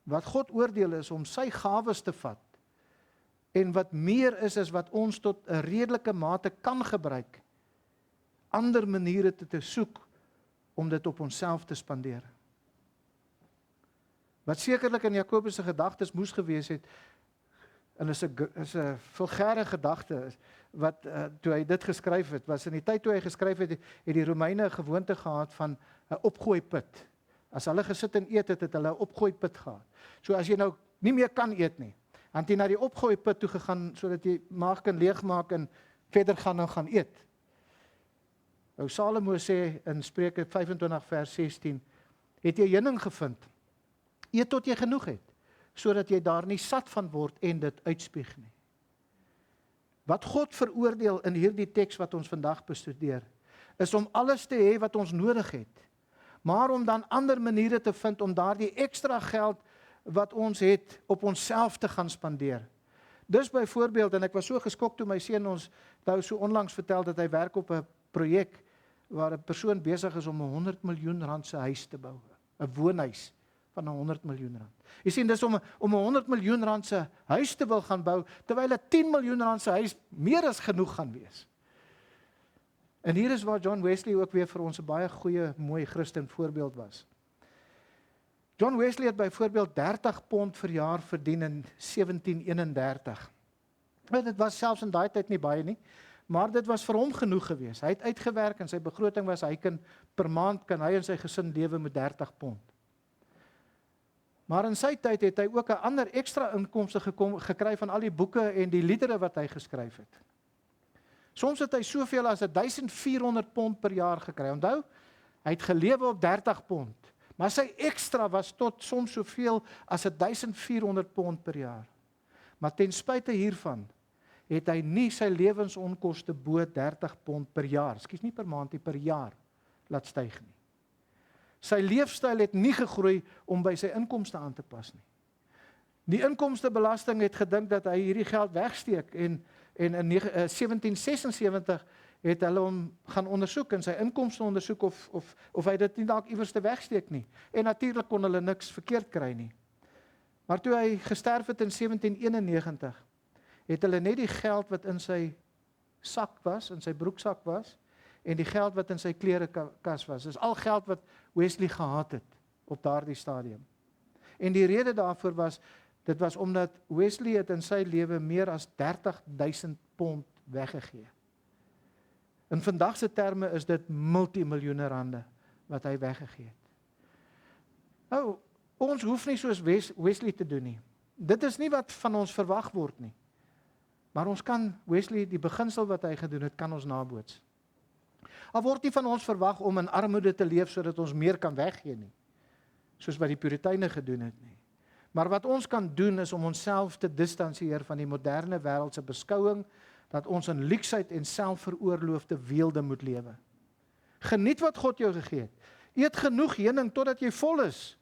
Wat God oordeel is om sy gawes te vat, en wat meer is wat ons tot 'n redelike mate kan gebruik, ander maniere te soek om dit op onsself te spandeer. Wat sekerlik in Jakobus se gedagtes moes gewees het, en is 'n vulgêre gedagte, wat toe hy dit geskryf het, was in die tyd toe hy geskryf het, het die Romeine 'n gewoonte gehad van 'n opgooiput. As hulle gesit en eet het, het hulle 'n opgooiput gehad. So as jy nou nie meer kan eet nie, het jy na die opgooiput toe gegaan, sodat jy maag kan leegmaak en verder gaan en gaan eet. Nou Salomo sê in Spreuke 25 vers 16, het jy heuning gevind, eet tot jy genoeg het, sodat jy daar nie sat van word en dit uitspieg nie. Wat God veroordeel in hierdie teks wat ons vandag bestudeer, is om alles te hê wat ons nodig het, maar om dan ander maniere te vind om daardie ekstra geld wat ons het op onsself te gaan spandeer. Dus byvoorbeeld, en ek was so geskok toe my seun ons nou so onlangs vertel dat hy werk op 'n projek waar 'n persoon besig is om 'n 100 miljoen rand se huis te bou, 'n woonhuis van 100 miljoen rand. Jy sien, dis om 'n 100 miljoen rand se huis te wil gaan bou, terwyl 'n 10 miljoen rand se huis meer as genoeg gaan wees. En hier is waar John Wesley ook weer vir ons 'n baie goeie, mooi Christen voorbeeld was. John Wesley het byvoorbeeld 30 pond per jaar verdien in 1731. Dit was selfs in daai tyd nie baie nie, maar dit was vir hom genoeg geweest. Hy het uitgewerk en sy begroting was, per maand kan hy en sy gesin lewe met 30 pond. Maar in sy tyd het hy ook 'n ander ekstra inkomste gekry van al die boeke en die liedere wat hy geskryf het. Soms het hy soveel as 1400 pond per jaar gekry. Onthou, hy het gelewe op 30 pond. Maar sy ekstra was tot soms soveel as 1400 pond per jaar. Maar ten spyte hiervan het hy nie sy lewensonkoste bo 30 pond per jaar, ekskuus nie per maand nie, per jaar, laat styg nie. Sy leefstyl het nie gegroei om by sy inkomste aan te pas nie. Die inkomstebelasting het gedink dat hy hierdie geld wegsteek en in 1776 het hulle hom gaan ondersoek en sy inkomste ondersoek of hy dit nie dalk iewers te wegsteek nie. En natuurlik kon hulle niks verkeerd kry nie. Maar toe hy gesterf het in 1791, het hulle net die geld wat in sy sak was, in sy broeksak was, en die geld wat in sy klerekas was. Dis al geld wat Wesley gehad het op daardie stadium. En die rede daarvoor was, dit was omdat Wesley het in sy lewe meer as 30.000 pond weggegee. In vandag se terme is dit multimiljoene rande wat hy weggegee het. Nou, ons hoef nie soos Wesley te doen nie. Dit is nie wat van ons verwag word nie. Maar ons kan Wesley, die beginsel wat hy gedoen het, kan ons naboots. Al word nie van ons verwag om in armoede te leef sodat ons meer kan weggee nie, soos wat die Puriteine gedoen het nie. Maar wat ons kan doen is om onsself te distansieer van die moderne wêreld se beskouing dat ons in luksheid en selfveroorloofde weelde moet lewe. Geniet wat God jou gegee het. Eet genoeg heuning totdat jy vol is.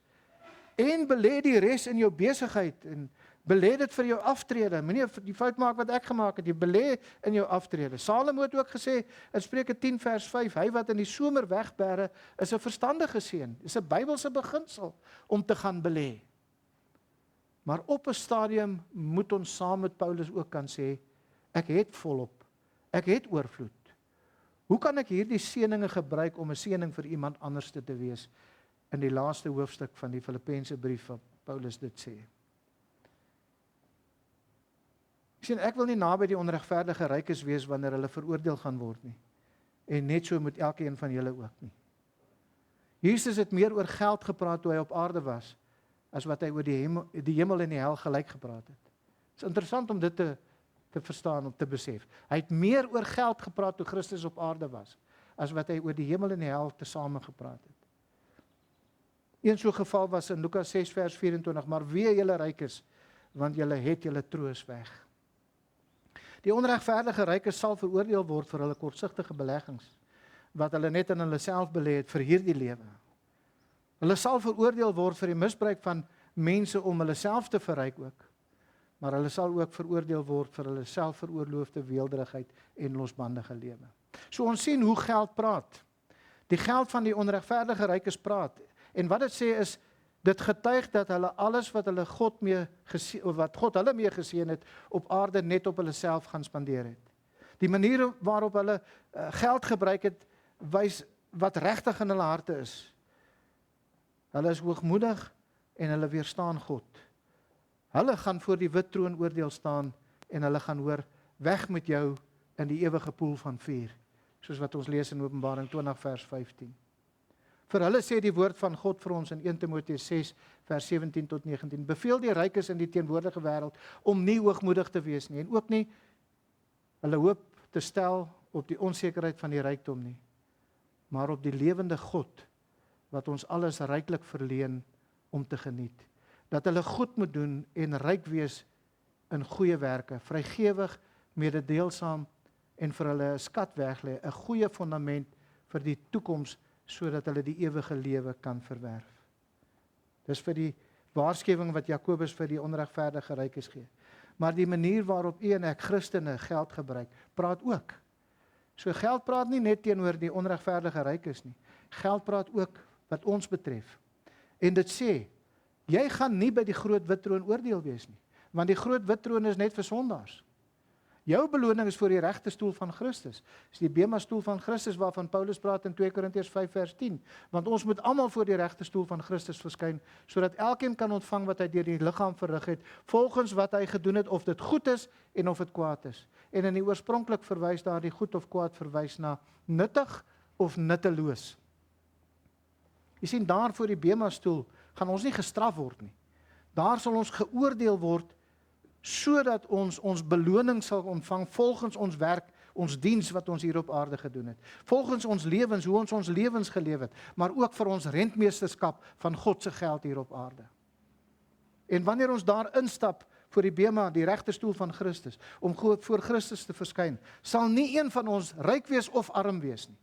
En belê die res in jou besigheid en belê dit vir jou aftrede. Moenie die fout maak wat ek gemaak het. Jy belê in jou aftrede. Salomo het ook gesê in Spreuke 10 vers 5, hy wat in die somer wegbere is 'n verstandige seun. Dis 'n Bybelse beginsel om te gaan belê. Maar op 'n stadium moet ons saam met Paulus ook kan sê, ek het volop, ek het oorvloed. Hoe kan ek hierdie seëninge gebruik om 'n seëning vir iemand anders te wees? In die laaste hoofstuk van die Filippense brief wat Paulus dit sê. Ek wil nie naby die onregverdige rykes wees wanneer hulle veroordeel gaan word nie. En net so moet elkeen van julle ook nie. Jesus het meer oor geld gepraat toe hy op aarde was, as wat hy oor die hemel en die hel gelyk gepraat het. Het is interessant om dit te verstaan, om te besef. Hy het meer oor geld gepraat toe Christus op aarde was, as wat hy oor die hemel en die hel tesame gepraat het. Een so geval was in Lukas 6 vers 24, maar wee julle rykes, want julle het julle troos weg. Die onregverdige rykes sal veroordeel word vir hulle kortsigtige beleggings, wat hulle net in hulle self belê het vir hierdie lewe. Hulle sal veroordeel word vir die misbruik van mense om hulle self te verryk ook, maar hulle sal ook veroordeel word vir hulle selfveroorloofde weelderigheid en losbandige lewe. So ons sien hoe geld praat. Die geld van die onregverdige rykes praat. En wat dit sê is, dit getuig dat hulle alles wat God hulle mee geseën het, op aarde net op hulle self gaan spandeer het. Die manier waarop hulle geld gebruik het, wys wat regtig in hulle harte is. Hulle is hoogmoedig en hulle weerstaan God. Hulle gaan voor die wit troon oordeel staan en hulle gaan hoor, weg met jou in die ewige poel van vuur, soos wat ons lees in Openbaring 20 vers 15. Vir hulle sê die woord van God vir ons in 1 Timoteus 6 vers 17 tot 19. Beveel die rykes in die teenwoordige wêreld om nie hoogmoedig te wees nie en ook nie hulle hoop te stel op die onsekerheid van die rykdom nie, maar op die lewende God wat ons alles ryklik verleen om te geniet. Dat hulle goed moet doen en ryk wees in goeie werke, vrygewig, mededeelsaam en vir hulle 'n skat weglê, 'n goeie fondament vir die toekoms sodat hulle die ewige lewe kan verwerf. Dis vir die waarskuwing wat Jakobus vir die onregverdige rykes gee. Maar die manier waarop u en ek Christene geld gebruik, praat ook. So geld praat nie net teenoor die onregverdige rykes nie. Geld praat ook wat ons betref. En dit sê, jy gaan nie by die groot wit troon oordeel wees nie, want die groot wit troon is net vir sondaars. Jou beloning is voor die regte stoel van Christus. Dis die bema stoel van Christus waarvan Paulus praat in 2 Korintiërs 5 vers 10. Want ons moet almal voor die regte stoel van Christus verskyn, sodat elkeen kan ontvang wat hy deur die liggaam verrig het, volgens wat hy gedoen het, of dit goed is en of dit kwaad is. En in die oorspronklik verwys daardie goed of kwaad verwys na nuttig of nutteloos. Jy sien, daar voor die bema stoel gaan ons nie gestraf word nie. Daar sal ons geoordeel word sodat ons beloning sal ontvang volgens ons werk, ons diens wat ons hier op aarde gedoen het. Volgens ons lewens, hoe ons lewens geleef het, maar ook vir ons rentmeesterskap van God se geld hier op aarde. En wanneer ons daar instap voor die bema, die regte stoel van Christus, om voor Christus te verskyn, sal nie een van ons ryk wees of arm wees nie.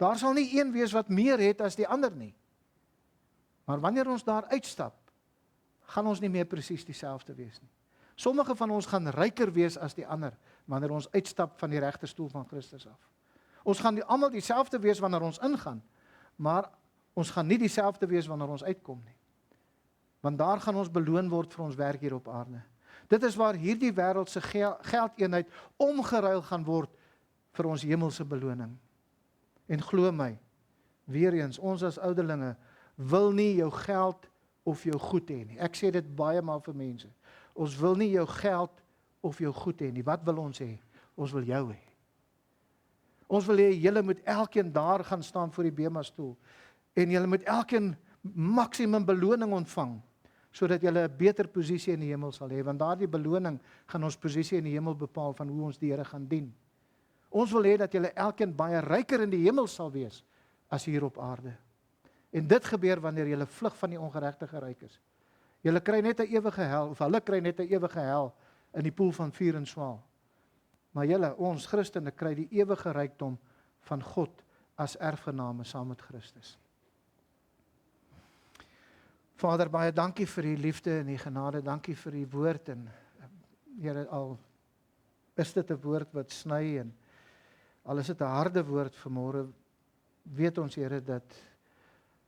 Daar sal nie een wees wat meer het as die ander nie. Maar wanneer ons daar uitstap, gaan ons nie meer presies dieselfde wees nie. Sommige van ons gaan ryker wees as die ander, wanneer ons uitstap van die regte stoel van Christus af. Ons gaan almal dieselfde wees wanneer ons ingaan, maar ons gaan nie dieselfde wees wanneer ons uitkom nie. Want daar gaan ons beloon word vir ons werk hier op aarde. Dit is waar hierdie wêreld se geldeenheid omgeruil gaan word vir ons hemelse beloning. En glo my, weer eens, ons as ouderlinge wil nie jou geld of jou goed hê nie. Ek sê dit baie maal vir mense. Ons wil nie jou geld of jou goed hê nie. Wat wil ons hê? Ons wil jou hê. Ons wil hê julle moet elkeen daar gaan staan voor die bema stoel en julle moet elkeen maksimum beloning ontvang sodat julle 'n beter posisie in die hemel sal hê, want daardie beloning gaan ons posisie in die hemel bepaal van hoe ons die Here gaan dien. Ons wil hê dat julle elkeen baie ryker in die hemel sal wees as hier op aarde. En dit gebeur wanneer julle vlug van die ongeregtige rykes. Julle kry net 'n ewige hel, of hulle kry net 'n ewige hel in die poel van vuur en swaal. Maar julle, ons Christene, kry die ewige rykdom van God as erfgename saam met Christus. Vader, baie dankie vir die liefde en die genade, dankie vir die woord en Here, al is dit 'n woord wat sny en al is dit 'n harde woord vanmôre, weet ons Here dat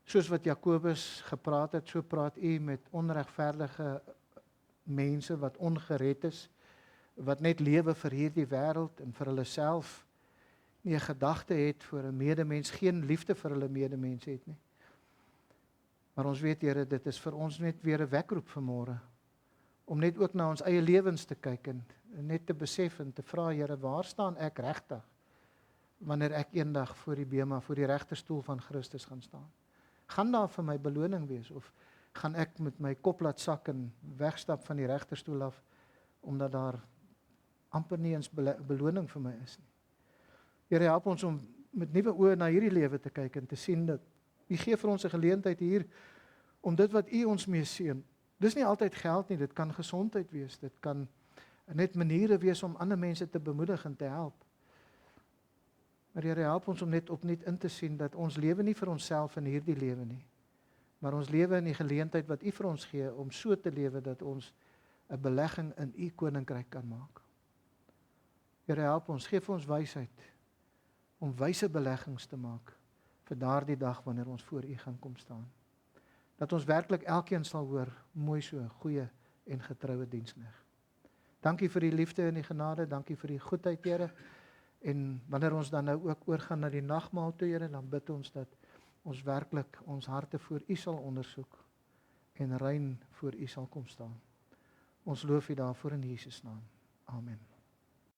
soos wat Jakobus gepraat het, so praat U met onregverdige mense wat ongered is, wat net lewe vir hierdie wêreld en vir hulle self, nie 'n gedagte het vir 'n medemens, geen liefde vir hulle medemens het nie. Maar ons weet Here, dit is vir ons net weer 'n wekroep vanmôre, om net ook na ons eie lewens te kyk en net te besef en te vra, Here, waar staan ek regtig, wanneer ek eendag voor die bema, voor die regte stoel van Christus gaan staan? Gaan daar vir my beloning wees, of gaan ek met my kop laat sak en wegstap van die regterstoel af, omdat daar amper nie eens beloning vir my is nie. Here, help ons om met nuwe oë na hierdie lewe te kyk en te sien dat U gee vir ons 'n geleentheid hier, om dit wat U ons mee seën. Dis nie altyd geld nie, dit kan gesondheid wees, dit kan net maniere wees om ander mense te bemoedig en te help. Maar Here, help ons om net opnuut in te sien dat ons lewe nie vir onsself in hierdie lewe nie, maar ons lewe in die geleentheid wat U vir ons gee om so te lewe dat ons 'n belegging in U koninkryk kan maak. Here, help ons, gee vir ons wysheid om wyse beleggings te maak vir daardie dag wanneer ons voor U gaan kom staan. Dat ons werklik elkeen sal hoor, mooi so, goeie en getroue diensknegt. Dankie vir die liefde en die genade, dankie vir die goedheid, Here. En wanneer ons dan nou ook oorgaan na die nagmaal toe, Here, dan bid ons dat ons werklik ons harte voor U sal ondersoek en rein voor U sal kom staan. Ons loof U daarvoor in Jesus naam. Amen.